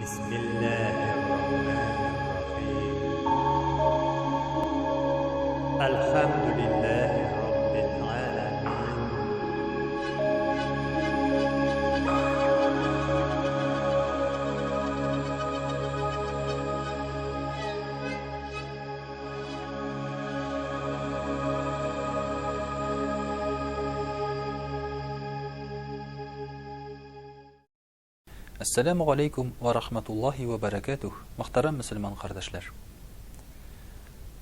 بسم الله الرحمن الرحيم الحمد لله رب العالمين Assalamu алейкум ва рахматуллахи ва баракатух. Мөхтәрәм мөселман кардәшләр.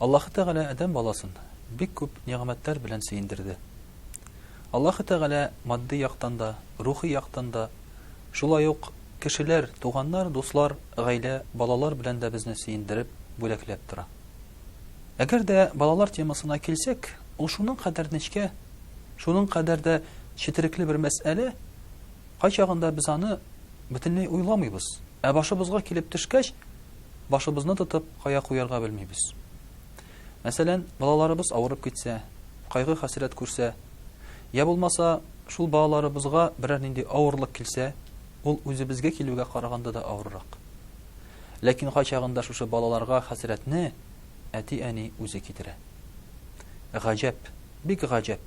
Аллаһ Тәгалә адәм баласын бик күп нигъмәтләр белән сөендерде. Аллаһ Тәгалә матди яктан да, рухи яктан да, шулай ук кешеләр, туганнар, дуслар, гаилә, балалар белән дә безне сөендереп, бүләкләп тора. Әгәр дә балалар темасына килсәк, ул шуның кадәр нечкә, шуның кадәр дә четерекле бер мәсьәлә, кайчагында без аны бөтенләй уйламыйбыз. Ә башыбызга килеп төшкәч, башыбызны тотып кая куярга белмибез. Мәсәлән, балаларыбыз авырып китсә, кайгы хәсрәт күрсә, я булмаса, шул балаларыбызга берәр нинди авырлык килсә, ул үзебезгә килүгә караганда да авыррак. Ләкин кайчагында шушы балаларга хәсрәтне әти-әни үзе китерә. Гаҗәп, бик гаҗәп.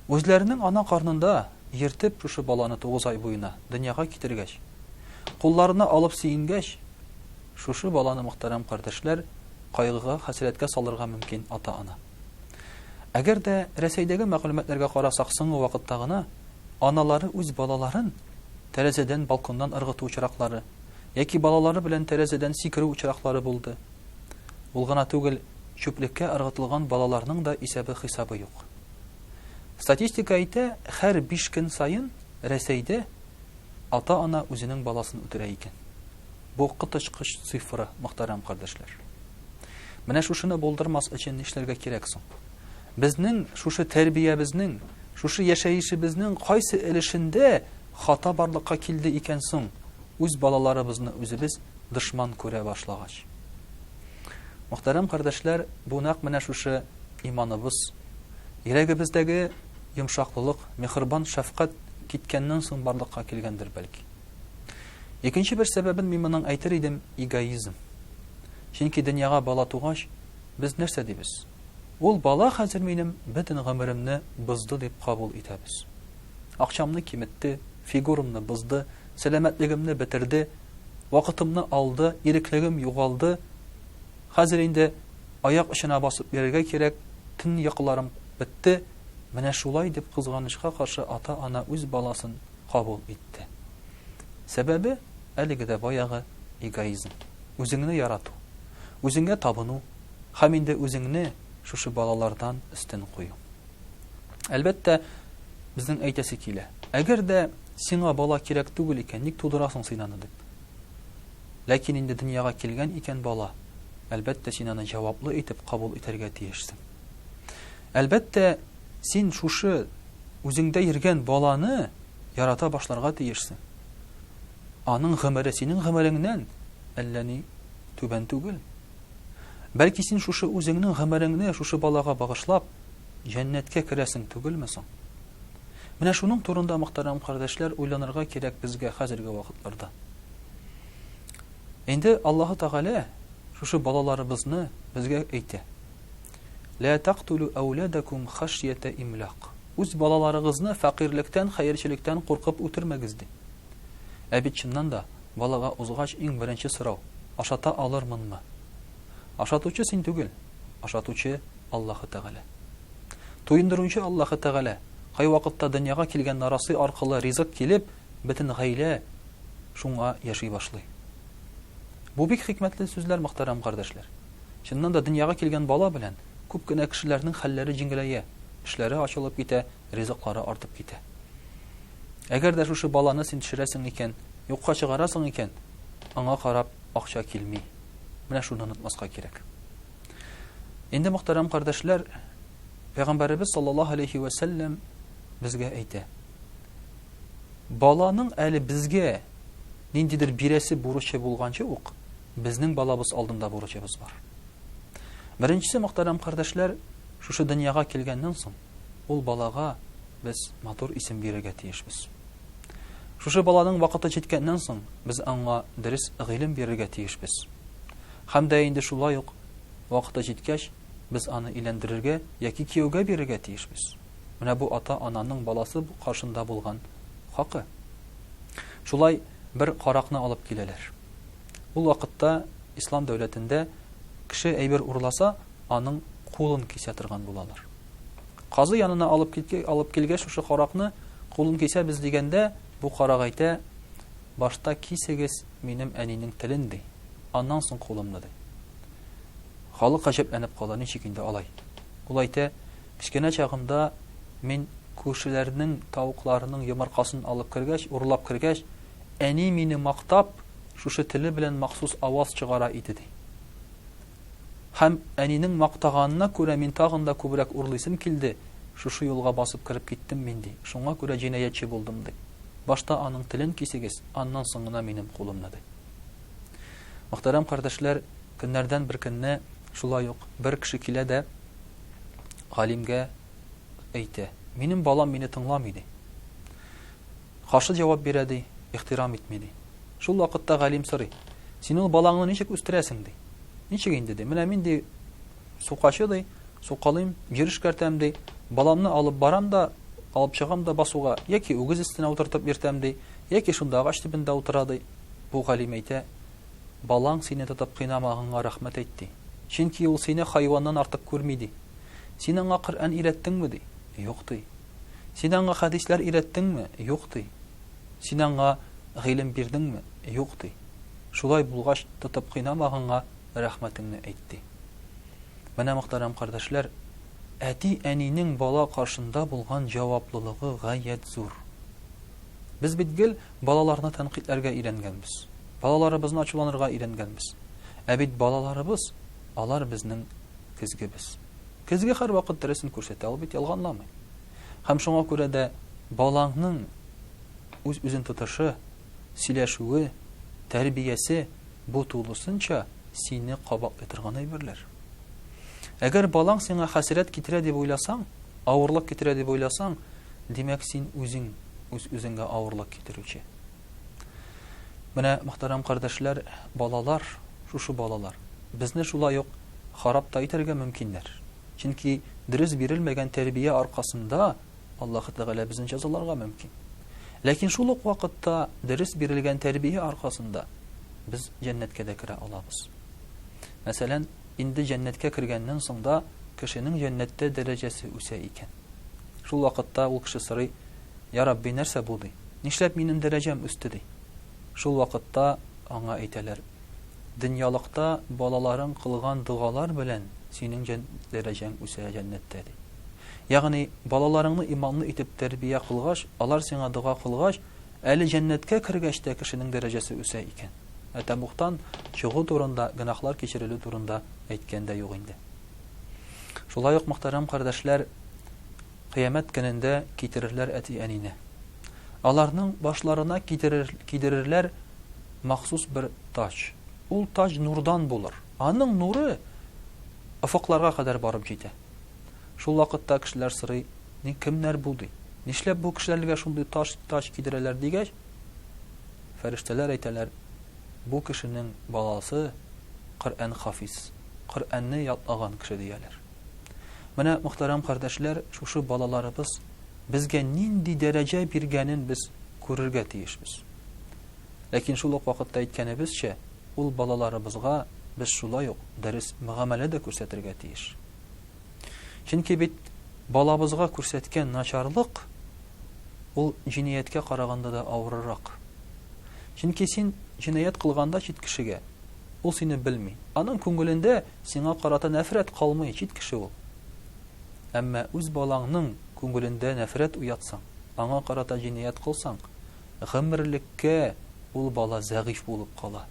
Үзләренең ана карнында ертеп шушы баланы 9 ай буена дөньяга китергәч, кулларына алып сөенгәч, шушы баланы мөхтәрәм кардәшләр кайгыга, хәсрәткә салырга мөмкин ата-ана. Әгәр дә Рәсәйдәге мәгълүматларга карасак, соңгы вакытта гына аналары үз балаларын тәрәзәдән, балконнан ыргыту очраклары, яки балалары белән тәрәзәдән сикерү очраклары булды. Ул гына түгел, чүплеккә ыргытылган балаларның да исәбе-хисабы юк. Статистика әйтә, һәр 5 көн сайын Рәсәйдә ата-ана үзенең баласын үтерә икән. Бу кытычкыч цифра, мөхтәрәм кардәшләр. Менә шушыны булдырмас өчен нишләргә кирәк соң? Безнең шушы тәрбиябезнең, шушы яшәешебезнең кайсы өлешендә хата барлыкка килде икән соң, үз балаларыбызны үзебез дошман күрә башлагач. Мөхтәрәм кардәшләр, бу нәкъ менә шушы иманыбыз, йөрәгебездәге йомшаклык, мехрибан, шәфкать киткәннән соң барлыкка килгәндер бәлки. Икенче бер сәбәбен мин моның әйтер идем, эгоизм. Чөнки дөньяга бала тугач, без нәрсә дибез? Ул бала хәзер минем бөтен гомеремне бозды дип кабул итәбез. Акчамны киметте, фигурамны бозды, сәламәтлегемне бетерде, вакытымны алды, иреклегем югалды. Хәзер инде аяк очына басып йөрергә кирәк, төн якларым бетте. Менә шулай дип кызганычка каршы ата-ана үз баласын кабул итте. Сәбәбе әлеге дә баягы эгоизм. Үзеңне ярату, үзеңгә табыну, һәм инде үзеңне шушы балалардан өстен кую. Әлбәттә, безнең әйтәсе килә. Әгәр дә сиңа бала кирәк түгел икән, ник тудырасың син аны дип. Ләкин инде дөньяга килгән икән бала, әлбәттә син аны җаваплы итеп кабул итәргә тиешсең. Әлбәттә, син шушы үзеңдә йөргән баланы ярата башларга тиешсең. Аның гомере синең гомереңнән әллә ни түбән түгел. Бәлки син шушы үзеңнең гомереңне шушы балага багышлап җәннәткә керәсең түгелме соң? Менә шуның турында, мөхтәрәм кардәшләр, уйланырга кирәк безгә хәзерге вакытларда. Инде Аллаһ Тәгалә шушы балаларыбызны безгә әйтә. Ла тaqtulu awladakum khashyata imlaq. Үз балаларыгызны фәкыйрьлектән, хәерчелектән куркып үтермәгез ди. Ә бит чыннан да балага узгач иң беренче сорау: ашата алырмынмы? Ашатучы син түгел, ашатучы Аллаһ Тәгалә. Туендыручы Аллаһ Тәгалә. Кай вакытта дөньяга килгән нарасы аркылы ризык килеп, бөтен гаилә шуңа яши башлый. Бу бик хикмәтле сүзләр, мөхтәрәм кардәшләр. Чыннан да дөньяга килгән бала белән күп кенә кешеләрнең хәлләре җиңеләя, эшләре ачылып китә, ризыклары артып китә. Әгәр дә шушы баланы син төшерәсең икән, юкка чыгарасың икән, аңа карап акча килми. Менә шуны онытмаска кирәк. Инде, мөхтәрәм кардәшләр, Пәйгамбәрбез саллаллаһу алейхи ва саллям безгә әйтә: баланың әле безгә ниндидер бирәсе бурычы булганчы ук, безнең балабыз алдында бурычыбыз бар. Беренчесе, мөхтәрәм кардәшләр, шушы дөньяга килгәннән соң ул балага без матур исем бирергә тиешбез. Шушы баланың вакыты җиткәннән соң без аңа дөрес гыйлем бирергә тиешбез. Һәм дә инде шулай ук вакыты җиткәч без аны илендерергә яки кияүгә бирергә тиешбез. Менә бу ата-ананың баласы каршында булган хакы. Шулай бер каракны алып киләләр. Ул вакытта ислам дәүләтендә кеше әйбер урласа, аның кулын кисә торган булалар. Казы янына алып килгәч шушы каракны кулын кисәбез дигәндә, бу карак әйтә: "Башта кисегез минем әнинең телен" ди. Аннан соң кулымны ди. Халык гаҗәпләнеп кала, ничек инде алай? Ул әйтә: "Кичкенә чагымда мин күршеләрнең тавыкларының йомыркасын алып кергәч, урлап кергәч, әни мине мактап, шушы теле белән махсус аваз чыгара иде" ди. Һәм әнинең мактаганына күрә мин тагын да күбрәк урлыйсым килде, шушы юлга басып кирип киттем мин ди. Шуңа күрә җинаятчы булдым ди. Башта аның телен кисегез, аннан соң гына минем кулымны ди. Мөхтәрәм кардәшләр, көннәрдән бер көнне шулай ук бер кеше килә дә галимгә әйтә: "Минем балам мине тыңламый" ди. Каршы җавап бирә ди, ихтирам итми ди. Шул вакытта галим сорый: "Син ул балаңны ничек үстерәсең" ди. "Ничек инде" ди. "Менә мин ди сукачы ди, сукалыйм, җир эшкәртәм ди, баламны алып барам да, алып чыгам да басуга, яки үгез өстенә утыртып йөртәм ди, яки шунда агач төбендә утыра" ди. Бу галим әйтә: "Балаң сине тотып кыйнамаганга рәхмәт әйт" ди. "Чөнки ул сине хайваннан артык күрми" ди. "Син аңа Коръән өйрәттеңме" ди. "Юк" ди. "Син аңа хәдисләр өйрәттеңме" "Юк" ди. "Син аңа гыйлем бирдеңме" "Юк" ди. "Шулай булгач, тотып кыйнамаганга рәхмәтеңне әйт" ди. Менә мөхтәрәм кардәшләр, әти-әнинең бала каршында булган җаваплылыгы гаять зур. Без бит гел балаларны тәнкыйтьләргә өйрәнгәнбез. Балаларыбызны ачуланырга өйрәнгәнбез. Ә бит балаларыбыз, алар безнең көзгебез. Көзгә һәр вакыт дөресен күрсәтә, ул бит ялганламый. Һәм шуңа күрә дә балаңның үзен тотышы, сөйләшүе, тәрбиясе бу тулысынча сине кабатлый торган әйберләр. Әгәр балаң сиңа хәсрәт китерә дип уйласаң, авырлык китерә дип уйласаң, димәк син үзеңгә авырлык китерүче. Менә мөхтәрәм кардәшләр, балалар, шушы балалар безне шулай ук харап та итәргә мөмкиннәр. Чөнки дөрес бирелмәгән тәрбия аркасында Аллаһ Тәгалә безне җәзаларга мөмкин. Ләкин шул ук вакытта дөрес бирелгән тәрбия аркасында без җәннәткә дә керә алабыз. Мәсәлән, инде җәннәткә кергәннән соң да кешенең җәннәттә дәрәҗәсе үсә икән. Шул вакытта ул кеше сорый: "Я Рабби, нәрсә булды? Нишләп минем дәрәҗәм үсте?" ди. Шул вакытта аңа әйтәләр: "Дөньялыкта балаларың кылган дугалар белән синең дәрәҗәң үсә җәннәттә" ди. Ягъни балаларыңны иманлы итеп тәрбия кылгач, алар сиңа дуга кылгач, әле җәннәткә кергәч тә кешенең дәрәҗәсе үсә икән. Тәбуктан чыгу турында, гынахлар кечерелү турында әйткәндә юк инде. Шулай ук мөхтәрәм кардәшләр, кыямәт көнендә китерерләр әти-әнине. Аларның башларына кидерерләр махсус бер таҗ. Ул таҗ нурдан булыр. Аның нуры офыкларга кадәр барып җитә. Шул вакытта кешеләр сорый: "Ни кемнәр бу?" ди. "Нишләп бу кешеләргә шундый таҗ кидерәләр?" дигәч, фәрештәләр әйтәләр: "Бу кешенең баласы Коръән хафиз, Коръәнне ятлаган кеше" дияләр. Менә мөхтәрәм кардәшләр, шушы балаларыбыз безгә нинди дәрәҗә биргәнен без күрергә тиешбез. Ләкин шул ук вакытта әйткәнебезчә, ул балаларыбызга без шулай ук дөрес мөгамәлә дә күрсәтергә тиеш. Чөнки бит балабызга күрсәткән начарлык ул җинаяткә караганда да авыррак. Чөнки син җинаят кылганда чит кешегә, ул сине белми. Аның күңелендә сиңа карата нәфрәт калмый, чит кеше ул. Әмма үз балаңның күңелендә нәфрәт уятсаң, аңа карата җинаят кылсаң, гомерлеккә ул бала зәгыйф булып кала.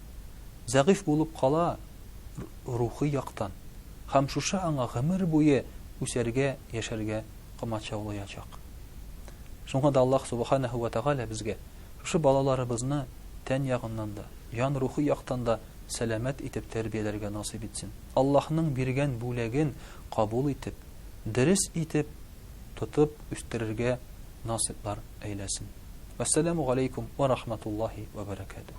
Зәгыйф булып кала рухи яктан. Һәм шушы аңа гомер буе үсәргә, яшәргә кымачаулаячак. Шуңа да Аллаһ Субханаһу ва Тәгалә безгә шушы балаларыбызны тән ягыннан да, ян рухи яктан да сәламәт итеп тәрбияләргә насыйп итсен. Аллаһның биргән бүләген кабул итеп, дөрес итеп тотып үстерергә насыйплар әйләсен. Вассаламу алейкум ва рахматуллахи ва баракатух.